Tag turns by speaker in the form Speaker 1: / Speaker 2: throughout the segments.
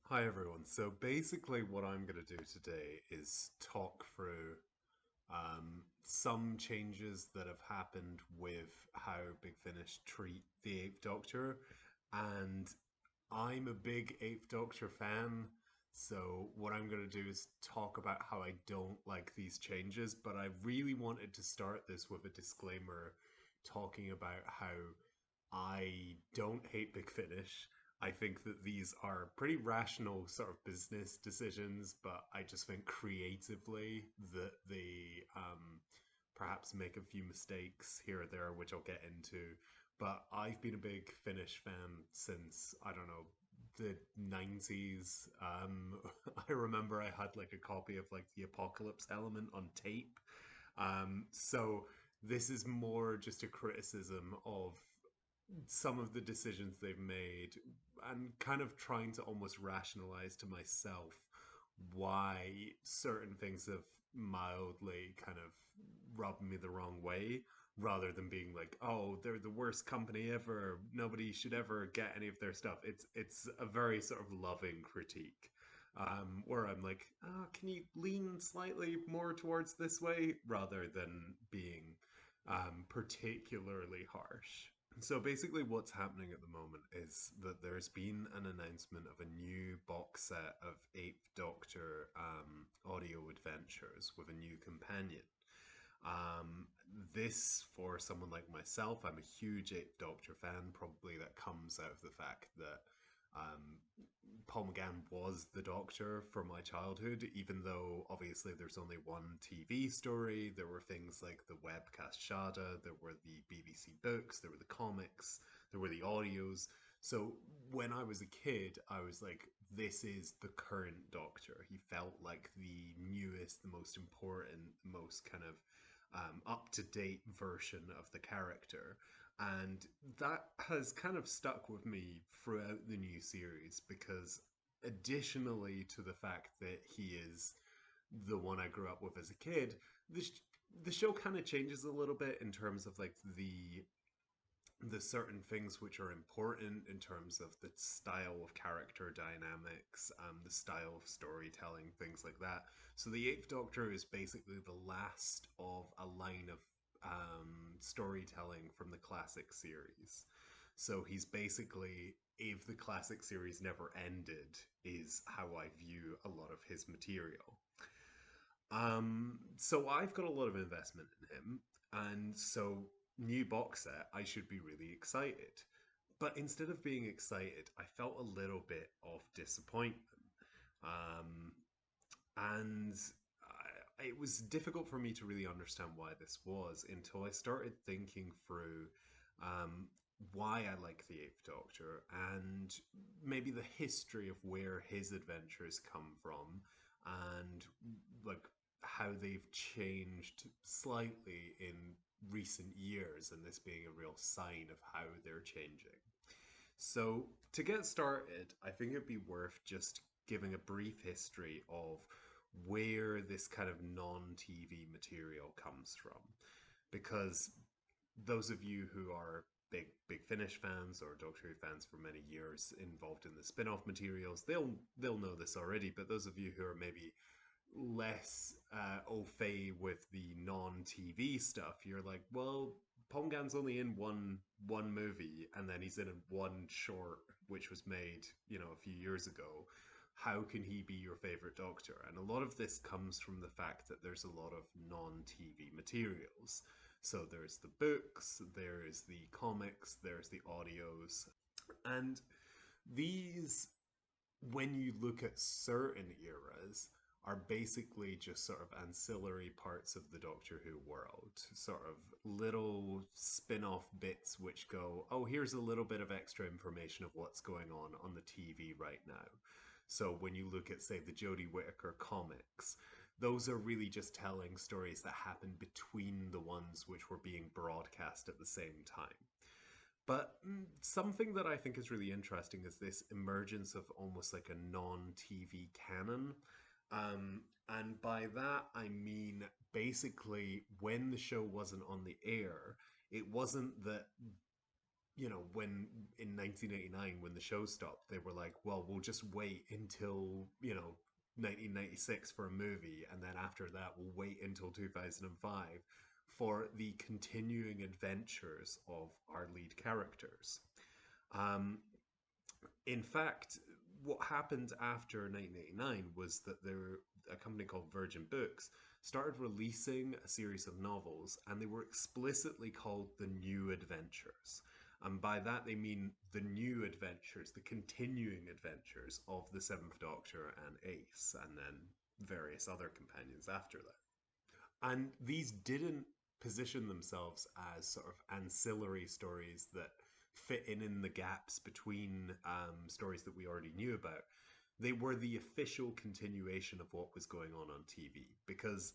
Speaker 1: Hi everyone. So basically, what I'm going to do today is talk through some changes that have happened with how Big Finish treat the Eighth Doctor, and I'm a big Eighth Doctor fan. So what I'm going to do is talk about how I don't like these changes, but I really wanted to start this with a disclaimer, talking about how I don't hate Big Finish. I think that these are pretty rational sort of business decisions, but I just think creatively that they perhaps make a few mistakes here or there, which I'll get into. But I've been a big Finnish fan since, I don't know, the 90s. I remember I had like a copy of like the Apocalypse Element on tape. So this is more just a criticism of some of the decisions they've made and kind of trying to almost rationalize to myself why certain things have mildly kind of rubbed me the wrong way rather than being like, oh, they're the worst company ever, nobody should ever get any of their stuff. It's a very sort of loving critique, where I'm like, can you lean slightly more towards this way rather than being particularly harsh. So basically, what's happening at the moment is that there's been an announcement of a new box set of Eighth Doctor audio adventures with a new companion. Um, this, for someone like myself, I'm a huge Eighth Doctor fan. Probably that comes out of the fact that um, Paul McGann was the Doctor for my childhood, even though obviously there's only one TV story. There were things like the webcast Shada, there were the BBC books, there were the comics, there were the audios. So when I was a kid, I was like, this is the current Doctor. He felt like the newest, the most important, the most kind of up to date version of the character. And that has kind of stuck with me throughout the new series because, additionally to the fact that he is the one I grew up with as a kid, the, sh- the show kind of changes a little bit in terms of like the certain things which are important in terms of the style of character dynamics, the style of storytelling, things like that. So the Eighth Doctor is basically the last of a line of storytelling from the classic series. So he's basically, if the classic series never ended, is how I view a lot of his material. So I've got a lot of investment in him, and so new box set, I should be really excited. But instead of being excited, I felt a little bit of disappointment. Um, and it was difficult for me to really understand why this was until I started thinking through um, why I like the Eighth Doctor and maybe the history of where his adventures come from and like how they've changed slightly in recent years, and this being a real sign of how they're changing. So, to get started, I think it'd be worth just giving a brief history of where this kind of non TV material comes from. Because those of you who are Big Finish fans or Doctor Who fans for many years involved in the spin-off materials, they'll know this already. But those of you who are maybe less au fait with the non-TV stuff, you're like, well, Pomgan's only in one movie, and then he's in one short, which was made, a few years ago. How can he be your favorite Doctor? And a lot of this comes from the fact that there's a lot of non-TV materials. So there's the books, there's the comics, there's the audios, and these, when you look at certain eras, are basically just sort of ancillary parts of the Doctor Who world, sort of little spin off bits which go, oh, here's a little bit of extra information of what's going on the TV right now. So when you look at, say, the Jodie Whittaker comics, those are really just telling stories that happened between the ones which were being broadcast at the same time. But something that I think is really interesting is this emergence of almost like a non TV canon. And by that, I mean basically when the show wasn't on the air, it wasn't that when in 1989, when the show stopped, they were like, well, we'll just wait until, 1996 for a movie, and then after that, we'll wait until 2005 for the continuing adventures of our lead characters. Um, in fact, what happened after 1989 was that a company called Virgin Books started releasing a series of novels, and they were explicitly called the New Adventures. And by that they mean the new adventures, the continuing adventures of the Seventh Doctor and Ace, and then various other companions after that. And these didn't position themselves as sort of ancillary stories that fit in the gaps between stories that we already knew about. They were the official continuation of what was going on TV, because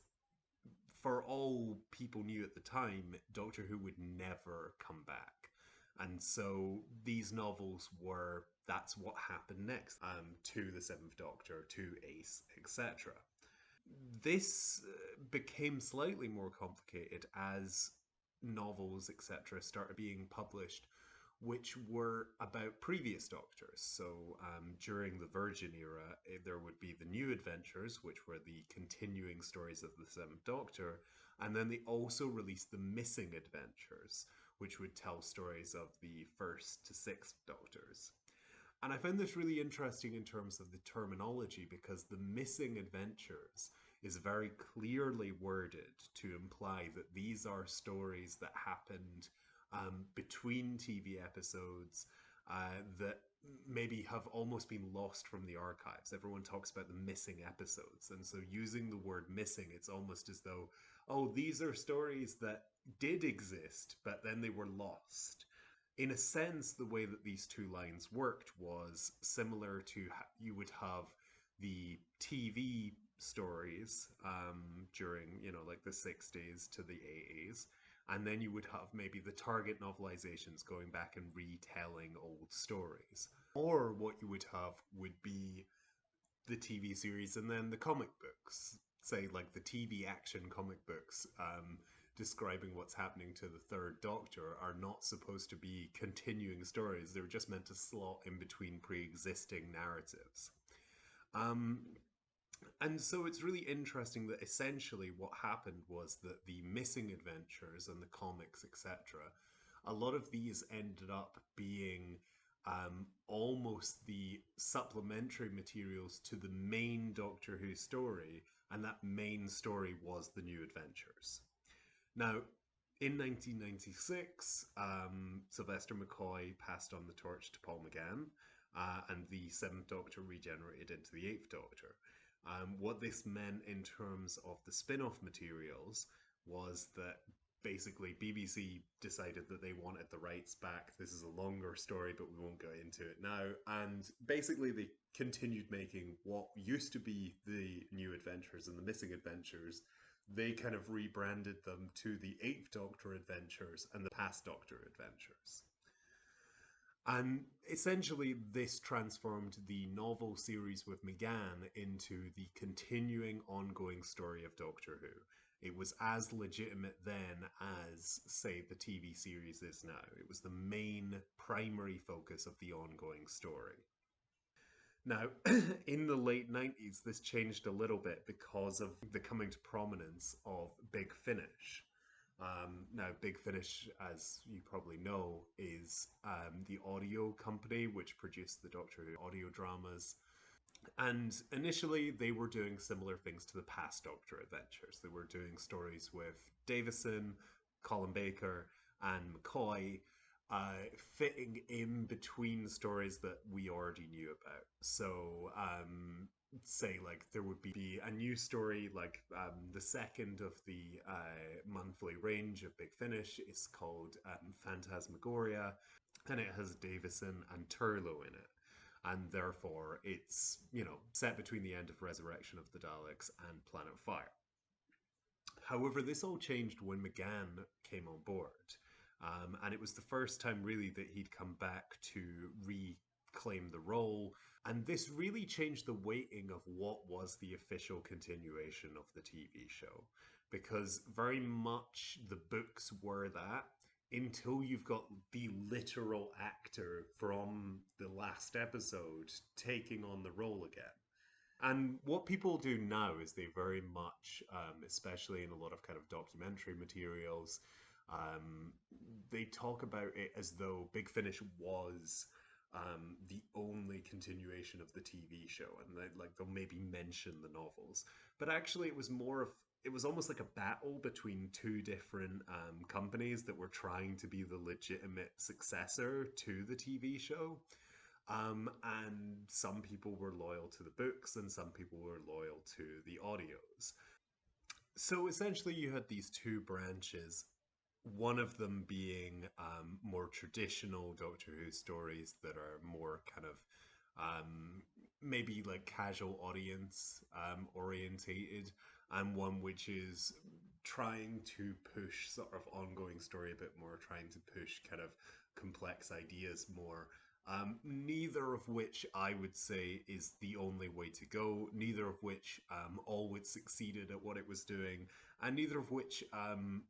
Speaker 1: for all people knew at the time, Doctor Who would never come back. And so these novels were that's what happened next, to the Seventh Doctor, to Ace, etc. This became slightly more complicated as novels, etc., started being published, which were about previous Doctors. So during the Virgin era, there would be the New Adventures, which were the continuing stories of the Seventh Doctor, and then they also released the Missing Adventures, which would tell stories of the first to sixth Doctors. And I found this really interesting in terms of the terminology, because the Missing Adventures is very clearly worded to imply that these are stories that happened between TV episodes that maybe have almost been lost from the archives. Everyone talks about the missing episodes. And so using the word missing, it's almost as though, oh, these are stories that did exist, but then they were lost. In a sense, the way that these two lines worked was similar to you would have the TV stories during, like the 60s to the 80s. And then you would have maybe the Target novelizations going back and retelling old stories. Or what you would have would be the TV series and then the comic books, say like the TV action comic books describing what's happening to the Third Doctor, are not supposed to be continuing stories. They were just meant to slot in between pre-existing narratives. Um, and so it's really interesting that essentially what happened was that the Missing Adventures and the comics, etc., a lot of these ended up being almost the supplementary materials to the main Doctor Who story, and that main story was the New Adventures. Now, in 1996, Sylvester McCoy passed on the torch to Paul McGann, and the Seventh Doctor regenerated into the Eighth Doctor. What this meant in terms of the spin-off materials was that basically BBC decided that they wanted the rights back. This is a longer story, but we won't go into it now. And basically they continued making what used to be the New Adventures and the Missing Adventures. They kind of rebranded them to the Eighth Doctor Adventures and the Past Doctor Adventures. And essentially, this transformed the novel series with McGann into the continuing, ongoing story of Doctor Who. It was as legitimate then as, say, the TV series is now. It was the main primary focus of the ongoing story. Now, in the late 90s, this changed a little bit because of the coming to prominence of Big Finish. Now, Big Finish, as you probably know, is the audio company which produced the Doctor Who audio dramas. And initially, they were doing similar things to the past Doctor adventures. They were doing stories with Davison, Colin Baker, and McCoy, fitting in between stories that we already knew about. So, say like there would be a new story, like the second of the monthly range of Big Finish is called Phantasmagoria, and it has Davison and Turlough in it. And therefore, it's, set between the end of Resurrection of the Daleks and Planet Fire. However, this all changed when McGann came on board. And it was the first time really that he'd come back to reclaim the role. And this really changed the weighting of what was the official continuation of the TV show. Because very much the books were that. until you've got the literal actor from the last episode taking on the role again. And what people do now is they very much, especially in a lot of kind of documentary materials, um, they talk about it as though Big Finish was the only continuation of the TV show, and like they'll maybe mention the novels, but actually it was more of it was almost like a battle between two different companies that were trying to be the legitimate successor to the TV show. And some people were loyal to the books and some people were loyal to the audios. So essentially, you had these two branches, one of them being more traditional Doctor Who stories that are more kind of maybe like casual audience orientated, and one which is trying to push sort of ongoing story a bit more, trying to push kind of complex ideas more. Neither of which I would say is the only way to go, neither of which always succeeded at what it was doing, and neither of which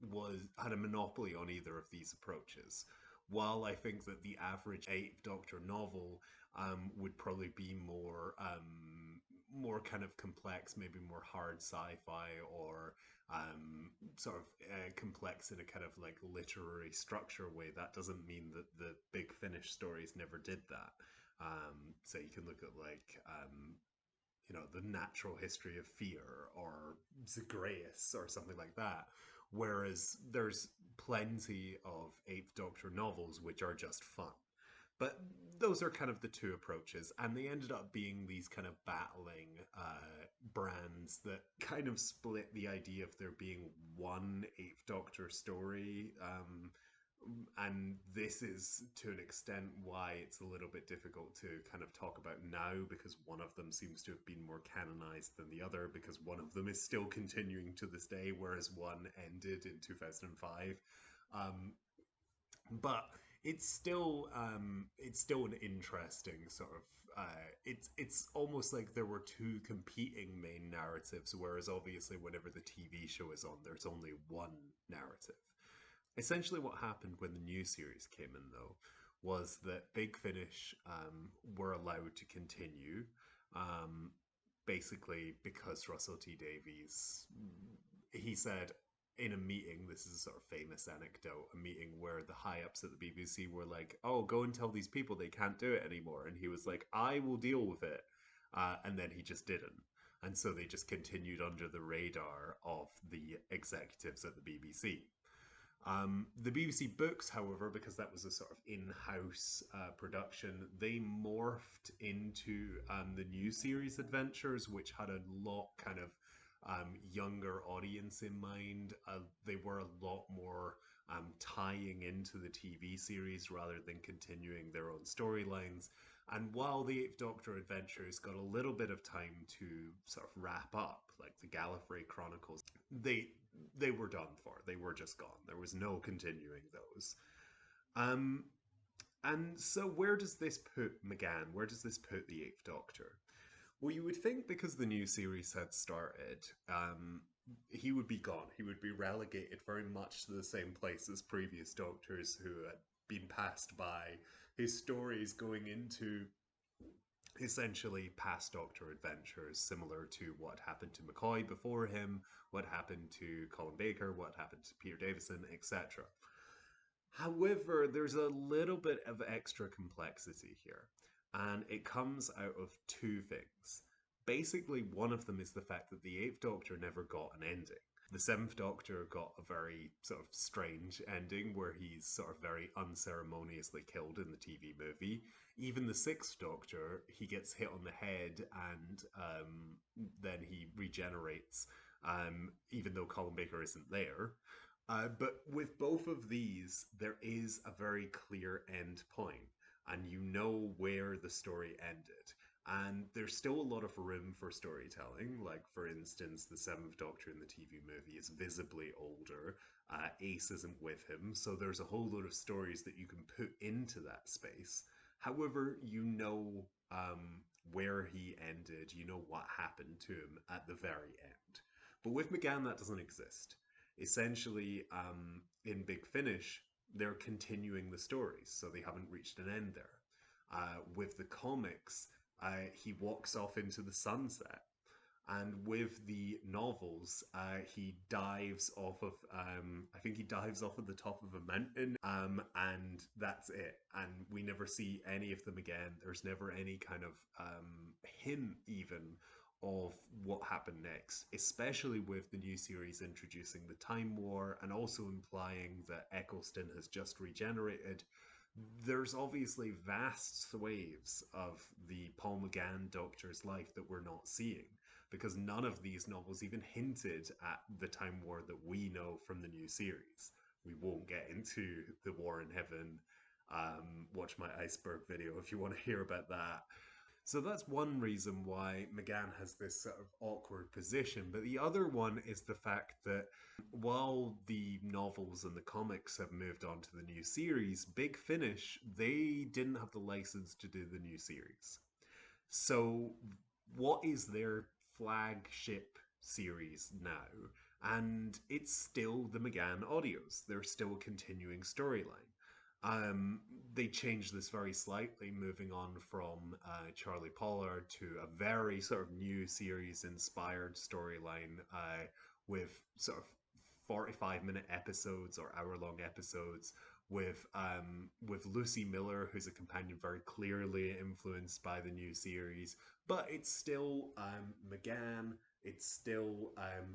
Speaker 1: was had a monopoly on either of these approaches. While I think that the average Eighth Doctor novel would probably be more kind of complex, maybe more hard sci-fi or sort of complex in a kind of like literary structure way. That doesn't mean that the Big Finish stories never did that. So you can look at like the natural history of fear or Zagreus or something like that. Whereas there's plenty of Eighth Doctor novels which are just fun. But those are kind of the two approaches, and they ended up being these kind of battling brands that kind of split the idea of there being one Eighth Doctor story. And this is to an extent why it's a little bit difficult to kind of talk about now, because one of them seems to have been more canonized than the other, because one of them is still continuing to this day, whereas one ended in 2005. Um, but it's still an interesting sort of it's almost like there were two competing main narratives, whereas obviously whenever the TV show is on, there's only one narrative. Essentially, what happened when the new series came in, though, was that Big Finish were allowed to continue, um, basically because Russell T Davies, he said in a meeting, this is a sort of famous anecdote, a meeting where the high ups at the BBC were like, "Oh, go and tell these people they can't do it anymore," and he was like, "I will deal with it," and then he just didn't. And so they just continued under the radar of the executives at the BBC. The BBC Books, however, because that was a sort of in-house production, they morphed into the new series Adventures, which had a lot kind of younger audience in mind. They were a lot more tying into the TV series rather than continuing their own storylines. And while the Eighth Doctor Adventures got a little bit of time to sort of wrap up, like the Gallifrey Chronicles, they were done for. They were just gone. There was no continuing those. Um, and so where does this put McGann? Where does this put the Eighth Doctor? Well, you would think because the new series had started, he would be gone. He would be relegated very much to the same place as previous Doctors who had been passed by. His stories going into essentially past Doctor adventures, similar to what happened to McCoy before him, what happened to Colin Baker, what happened to Peter Davison, etc. However, there's a little bit of extra complexity here, and it comes out of two things. Basically, one of them is the fact that the Eighth Doctor never got an ending. The Seventh Doctor got a very sort of strange ending where he's sort of very unceremoniously killed in the TV movie. Even the Sixth Doctor, he gets hit on the head and then he regenerates, even though Colin Baker isn't there. But with both of these, there is a very clear end point, and you know where the story ended. And there's still a lot of room for storytelling. Like, for instance, the Seventh Doctor in the TV movie is visibly older. Ace isn't with him, so there's a whole lot of stories that you can put into that space. However, you know where he ended, you know what happened to him at the very end. But with McGann, that doesn't exist. Essentially, in Big Finish, they're continuing the stories, so they haven't reached an end there. With the comics, he walks off into the sunset. And with the novels, he dives off of, I think he dives off of the top of a mountain, and that's it. And we never see any of them again. There's never any kind of hint, even, of what happened next, especially with the new series introducing the Time War and also implying that Eccleston has just regenerated. There's obviously vast swathes of the Paul McGann Doctor's life that we're not seeing because none of these novels even hinted at the Time War that we know from the new series. We won't get into the War in Heaven. Watch my iceberg video if you want to hear about that. So that's one reason why McGann has this sort of awkward position. But the other one is the fact that while the novels and the comics have moved on to the new series, Big Finish, they didn't have the license to do the new series. So what is their flagship series now? And it's still the McGann audios. They're still a continuing storyline. Um, they changed this very slightly, moving on from Charlie Pollard to a very sort of new series inspired storyline with sort of 45-minute episodes or hour-long episodes with Lucy Miller, who's a companion very clearly influenced by the new series, but it's still McGann. It's still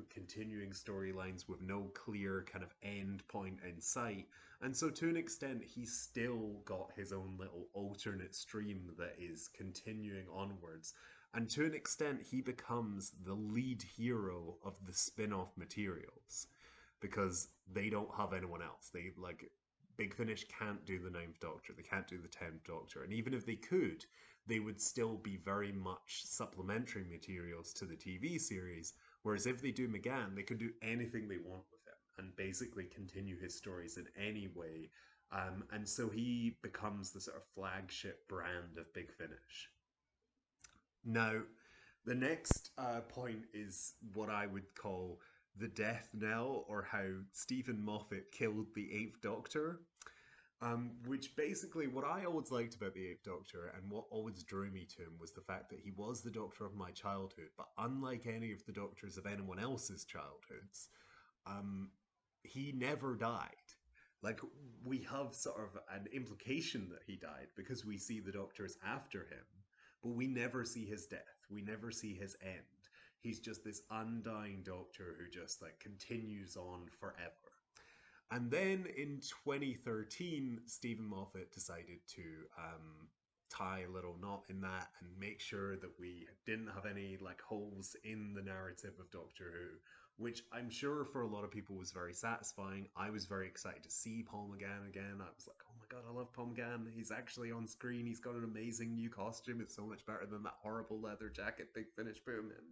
Speaker 1: continuing storylines with no clear kind of end point in sight. And so, to an extent, he's still got his own little alternate stream that is continuing onwards. And to an extent, he becomes the lead hero of the spin off materials because they don't have anyone else. They like Big Finish can't do the Ninth Doctor, they can't do the 10th Doctor, and even if they could, they would still be very much supplementary materials to the TV series. Whereas if they do McGann, they could do anything they want with him and basically continue his stories in any way. And so he becomes the sort of flagship brand of Big Finish. Now, the next point is what I would call the death knell, or how Stephen Moffat killed the Eighth Doctor. Which basically, what I always liked about the Eighth Doctor and what always drew me to him was the fact that he was the Doctor of my childhood, but unlike any of the Doctors of anyone else's childhoods, um, he never died. Like, we have sort of an implication that he died because we see the Doctors after him, but we never see his death. We never see his end. He's just this undying Doctor who just like continues on forever. And then in 2013, Stephen Moffat decided to tie a little knot in that and make sure that we didn't have any like holes in the narrative of Doctor Who, which I'm sure for a lot of people was very satisfying. I was very excited to see Paul McGann again. I was like, oh my god, I love Paul McGann. He's actually on screen. He's got an amazing new costume. It's so much better than that horrible leather jacket Big Finish put him in.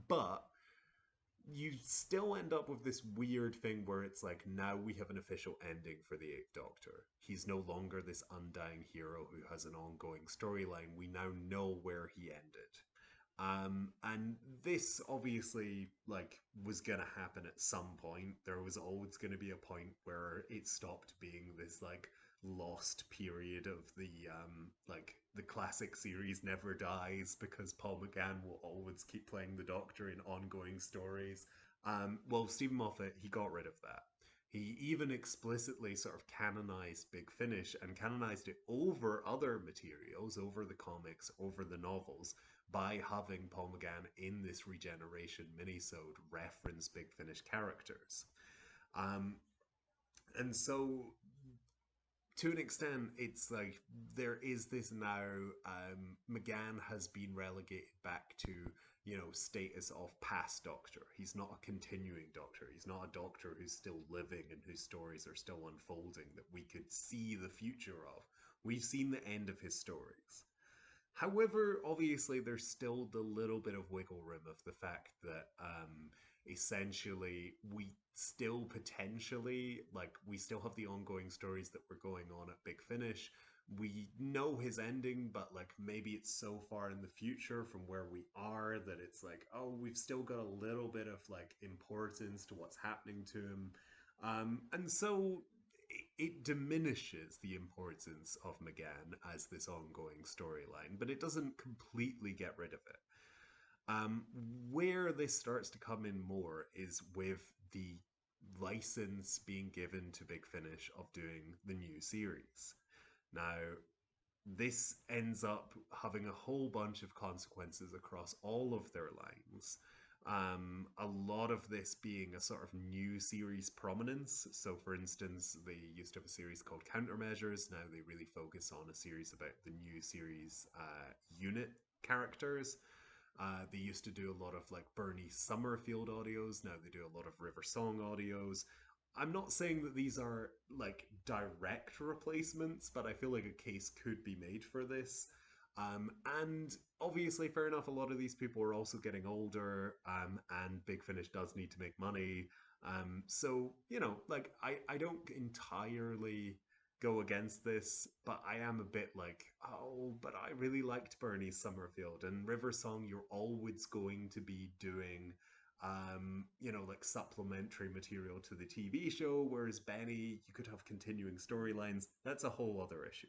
Speaker 1: But you still end up with this weird thing where it's like now we have an official ending for the Eighth Doctor. He's no longer this undying hero who has an ongoing storyline. We now know where he ended. And this obviously like was gonna happen at some point. There was always gonna be a point where it stopped being this like lost period of the like the classic series never dies because Paul McGann will always keep playing the Doctor in ongoing stories. Well, Stephen Moffat, he got rid of that. He even explicitly sort of canonized Big Finish and canonized it over other materials, over the comics, over the novels, by having Paul McGann in this regeneration minisode reference Big Finish characters. Um, and so to an extent, it's like there is this now. McGann has been relegated back to status of past Doctor. He's not a continuing Doctor. He's not a Doctor who's still living and whose stories are still unfolding that we could see the future of. We've seen the end of his stories. However, obviously, there's still the little bit of wiggle room of the fact that essentially we still potentially, like, we still have the ongoing stories that were going on at Big Finish. We know his ending, but like maybe it's so far in the future from where we are that it's like, oh, we've still got a little bit of like importance to what's happening to him. And so it diminishes the importance of McGann as this ongoing storyline, but it doesn't completely get rid of it. Um, where this starts to come in more is with the license being given to Big Finish of doing the new series. Now, this ends up having a whole bunch of consequences across all of their lines. A lot of this being a sort of new series prominence. So, for instance, they used to have a series called Countermeasures. Now they really focus on a series about the new series unit characters. They used to do a lot of like Bernie Summerfield audios. Now they do a lot of River Song audios. I'm not saying that these are like direct replacements, but I feel like a case could be made for this. And obviously, fair enough, a lot of these people are also getting older, and Big Finish does need to make money. So, like, I don't entirely go against this, but I am a bit like, oh, but I really liked Bernie Summerfield and River Song. You're always going to be doing like supplementary material to the TV show, whereas Benny, you could have continuing storylines. That's a whole other issue.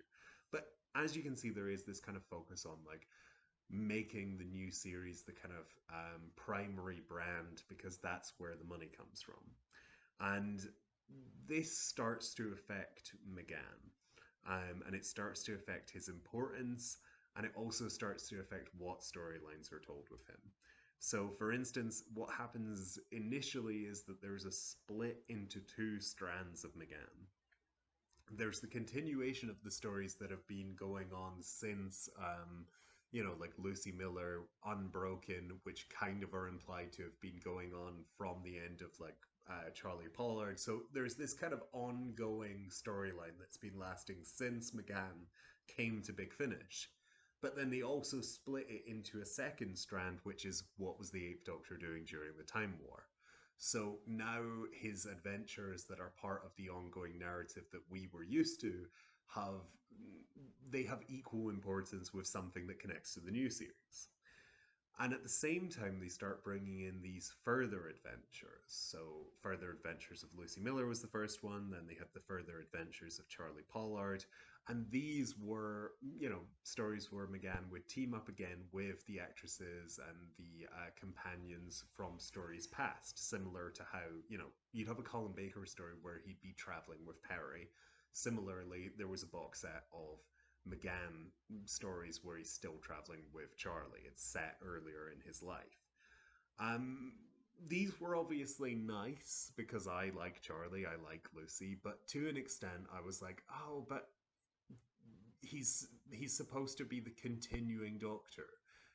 Speaker 1: But as you can see, there is this kind of focus on like making the new series the kind of primary brand because that's where the money comes from. And this starts to affect McGann, and it starts to affect his importance, and it also starts to affect what storylines are told with him. So, for instance, what happens initially is that there's a split into two strands of McGann. There's the continuation of the stories that have been going on since, like Lucy Miller, Unbroken, which kind of are implied to have been going on from the end of like Charlie Pollard. So there's this kind of ongoing storyline that's been lasting since McGann came to Big Finish. But then they also split it into a second strand, which is what was the Eighth Doctor doing during the Time War. So now his adventures that are part of the ongoing narrative that we were used to have they have equal importance with something that connects to the new series. And at the same time, they start bringing in these further adventures. So, Further Adventures of Lucy Miller was the first one, then they had the Further Adventures of Charlie Pollard. And these were, stories where McGann would team up again with the actresses and the companions from stories past, similar to how, you'd have a Colin Baker story where he'd be traveling with Perry. Similarly, there was a box set of McGann stories where he's still traveling with Charlie. It's set earlier in his life. Um, these were obviously nice because I like Charlie, I like Lucy, but to an extent, I was like, oh, but he's supposed to be the continuing Doctor.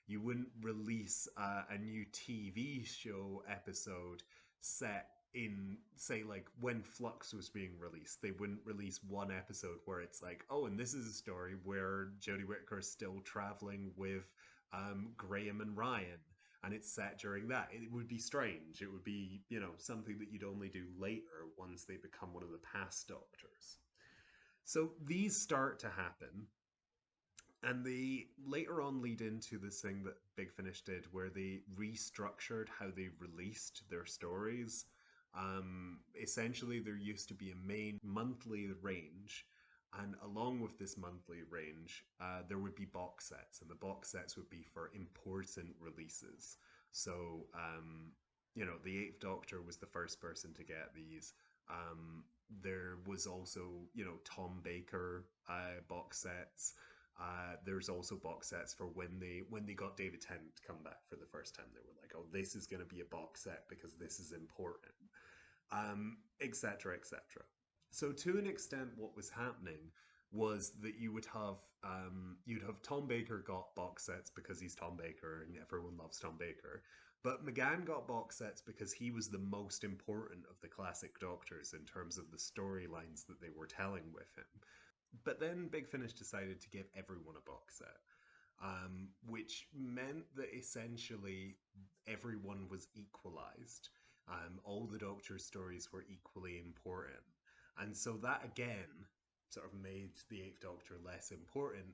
Speaker 1: You wouldn't release a new TV show episode set in, say, like when Flux was being released. They wouldn't release one episode where it's like, oh, and this is a story where Jodie Whittaker is still traveling with Graham and Ryan, and it's set during that. It would be strange. It would be, something that you'd only do later once they become one of the past Doctors. So these start to happen, and they later on lead into this thing that Big Finish did where they restructured how they released their stories. Essentially, there used to be a main monthly range, and along with this monthly range, there would be box sets, and the box sets would be for important releases. So, the Eighth Doctor was the first person to get these. There was also, Tom Baker box sets. There's also box sets for when they got David Tennant to come back for the first time. They were like, "Oh, this is going to be a box set because this is important," etc., etc. So to an extent, what was happening was that you'd have Tom Baker got box sets because he's Tom Baker and everyone loves Tom Baker. But McGann got box sets because he was the most important of the classic Doctors in terms of the storylines that they were telling with him. But then Big Finish decided to give everyone a box set, which meant that essentially everyone was equalized. All the Doctor's stories were equally important. And so that again sort of made the Eighth Doctor less important,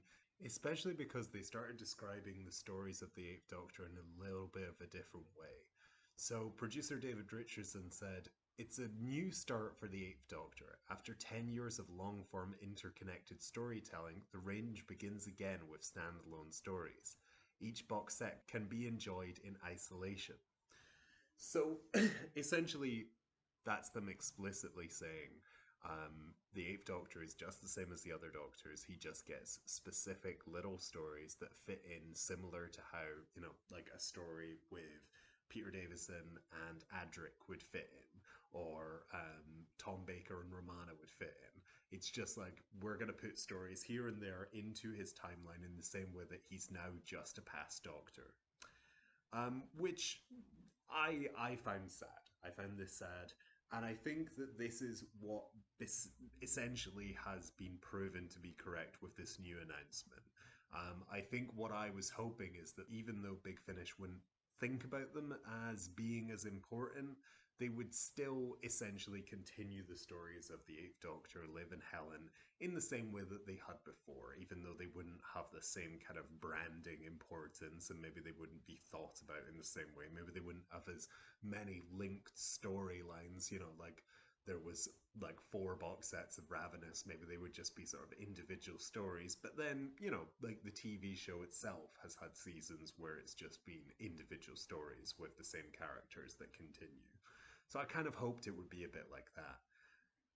Speaker 1: especially because they started describing the stories of the Eighth Doctor in a little bit of a different way. So producer David Richardson said, It's a new start for the Eighth Doctor. After 10 years of long form interconnected storytelling, the range begins again with standalone stories. Each box set can be enjoyed in isolation. So essentially, that's them explicitly saying the Eighth Doctor is just the same as the other Doctors. He just gets specific little stories that fit in, similar to how, like a story with Peter Davison and Adric would fit in, or Tom Baker and Romana would fit in. It's just like we're going to put stories here and there into his timeline in the same way that he's now just a past Doctor. Which I found sad. I found this sad, and I think that this is what essentially has been proven to be correct with this new announcement. I think what I was hoping is that even though Big Finish wouldn't think about them as being as important, they would still essentially continue the stories of the Eighth Doctor, Liv and Helen, in the same way that they had before, even though they wouldn't have the same kind of branding importance and maybe they wouldn't be thought about in the same way. Maybe they wouldn't have as many linked storylines, like there was like 4 box sets of Ravenous, maybe they would just be sort of individual stories. But then, like the TV show itself has had seasons where it's just been individual stories with the same characters that continue. So I kind of hoped it would be a bit like that.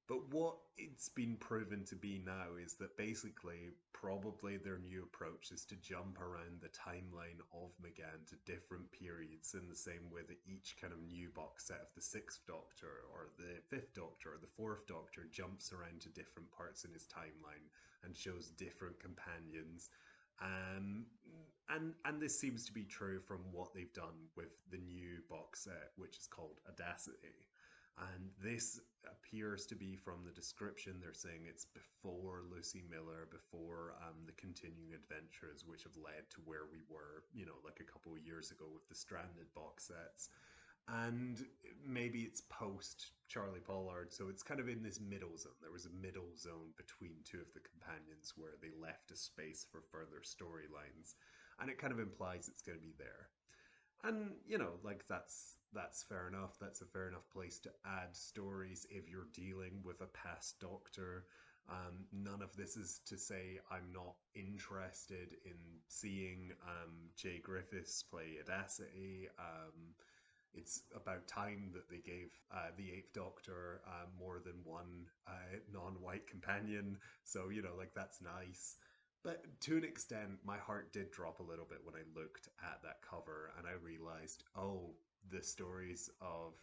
Speaker 1: But what it's been proven to be now is that basically, probably their new approach is to jump around the timeline of McGann to different periods in the same way that each kind of new box set of the Sixth Doctor or the Fifth Doctor or the Fourth Doctor jumps around to different parts in his timeline and shows different companions. Um, and this seems to be true from what they've done with the new box set, which is called Audacity. And this appears to be from the description, they're saying it's before Lucy Miller, before the continuing adventures, which have led to where we were, like a couple of years ago with the Stranded box sets. And maybe it's post Charlie Pollard, so it's kind of in this middle zone. There was a middle zone between two of the companions where they left a space for further storylines, and it kind of implies it's going to be there. And like that's fair enough. That's a fair enough place to add stories if you're dealing with a past Doctor. None of this is to say I'm not interested in seeing Jay Griffiths play Audacity. It's about time that they gave the Eighth Doctor more than one non-white companion. So like that's nice. But to an extent, my heart did drop a little bit when I looked at that cover and I realized, oh, the stories of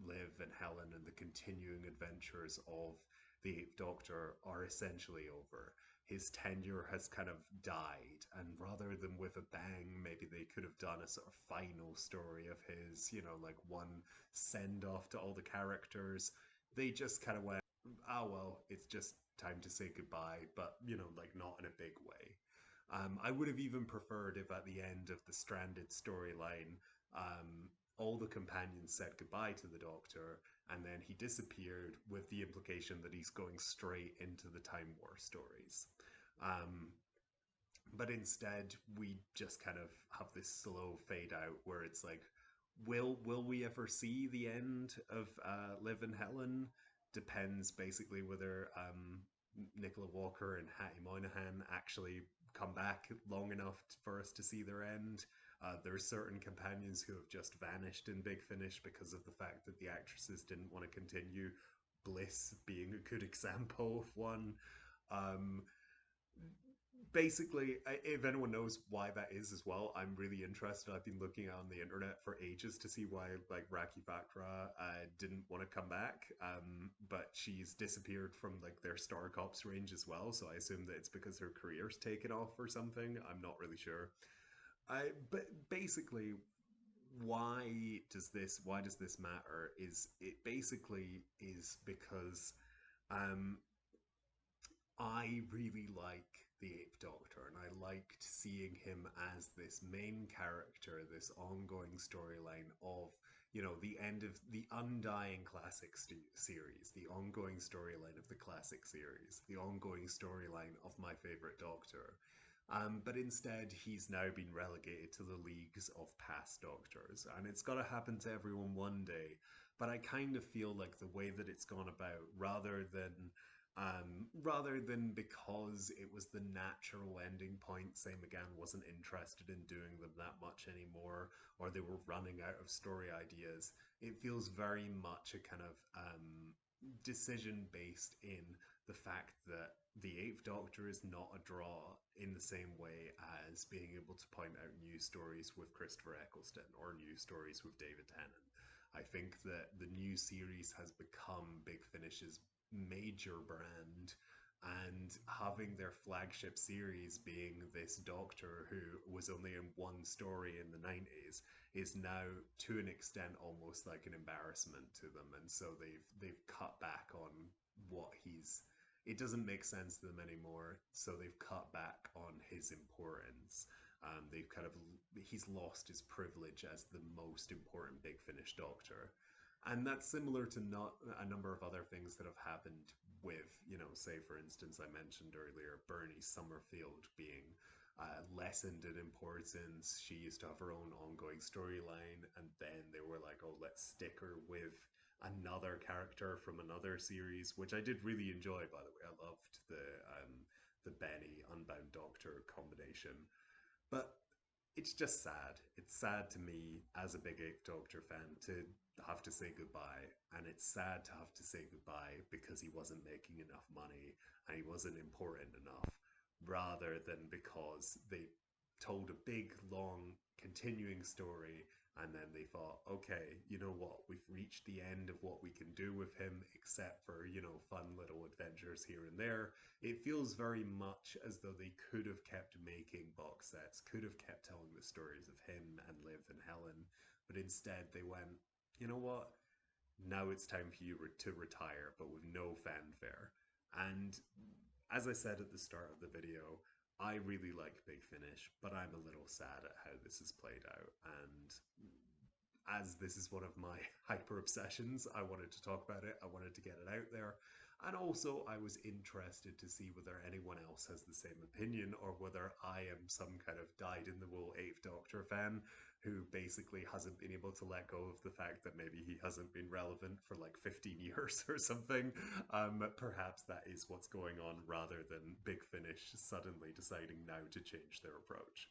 Speaker 1: Liv and Helen and the continuing adventures of the Eighth Doctor are essentially over. His tenure has kind of died, and rather than with a bang, maybe they could have done a sort of final story of his, like one send off to all the characters. They just kind of went, oh well, it's just time to say goodbye, but like not in a big way. I would have even preferred if at the end of the Stranded storyline, all the companions said goodbye to the Doctor, and then he disappeared with the implication that he's going straight into the Time War stories. Um, but instead, we just kind of have this slow fade out where it's like, will we ever see the end of Liv and Helen? Depends basically whether Nicola Walker and Hattie Moynihan actually come back long enough for us to see their end. There are certain companions who have just vanished in Big Finish because of the fact that the actresses didn't want to continue. Bliss being a good example of one. Um, Basically, if anyone knows why that is as well, I'm really interested. I've been looking on the internet for ages to see why, like, Raki Bakra didn't want to come back, but she's disappeared from like their Star Cops range as well. So I assume that it's because her career's taken off or something. I'm not really sure. But basically, why does this matter? Is it basically is because um, I really like the Eighth Doctor, and I liked seeing him as this main character, this ongoing storyline of, the end of the undying classic series, the ongoing storyline of the classic series, the ongoing storyline of my favorite Doctor. But instead, he's now been relegated to the leagues of past Doctors, and it's got to happen to everyone one day. but I kind of feel like the way that it's gone about, rather than because it was the natural ending point, say McGann wasn't interested in doing them that much anymore, or they were running out of story ideas. It feels very much a kind of decision based in the fact that the Eighth Doctor is not a draw in the same way as being able to point out new stories with Christopher Eccleston or new stories with David Tennant. I think that the new series has become Big Finish's major brand, and having their flagship series being this doctor who was only in one story in the 90s is now to an extent almost like an embarrassment to them, and so they've cut back on what he's it doesn't make sense to them anymore, so they've cut back on his importance. They've kind of He's lost his privilege as the most important Big Finish doctor, and that's similar to not a number of other things that have happened with, say for instance, I mentioned earlier Bernie Summerfield being lessened in importance. She used to have her own ongoing storyline, and then they were like, oh, let's stick her with another character from another series, which I did really enjoy, by the way. I loved the Benny Unbound Doctor combination. But it's just sad. It's sad to me as a big Eighth Doctor fan to have to say goodbye. And it's sad to have to say goodbye because he wasn't making enough money and he wasn't important enough, rather than because they told a big, long, continuing story and then they thought, okay, you know what, we've reached the end of what we can do with him, except for, fun little adventures here and there. It feels very much as though they could have kept making box sets, could have kept telling the stories of him and Liv and Helen, but instead they went, you know what, now it's time for you to retire, but with no fanfare. And as I said at the start of the video, I really like Big Finish, but I'm a little sad at how this has played out. And as this is one of my hyper obsessions, I wanted to talk about it. I wanted to get it out there. And also, I was interested to see whether anyone else has the same opinion or whether I am some kind of dyed in the wool Eighth Doctor fan who basically hasn't been able to let go of the fact that maybe he hasn't been relevant for like 15 years or something. Perhaps that is what's going on rather than Big Finish suddenly deciding now to change their approach.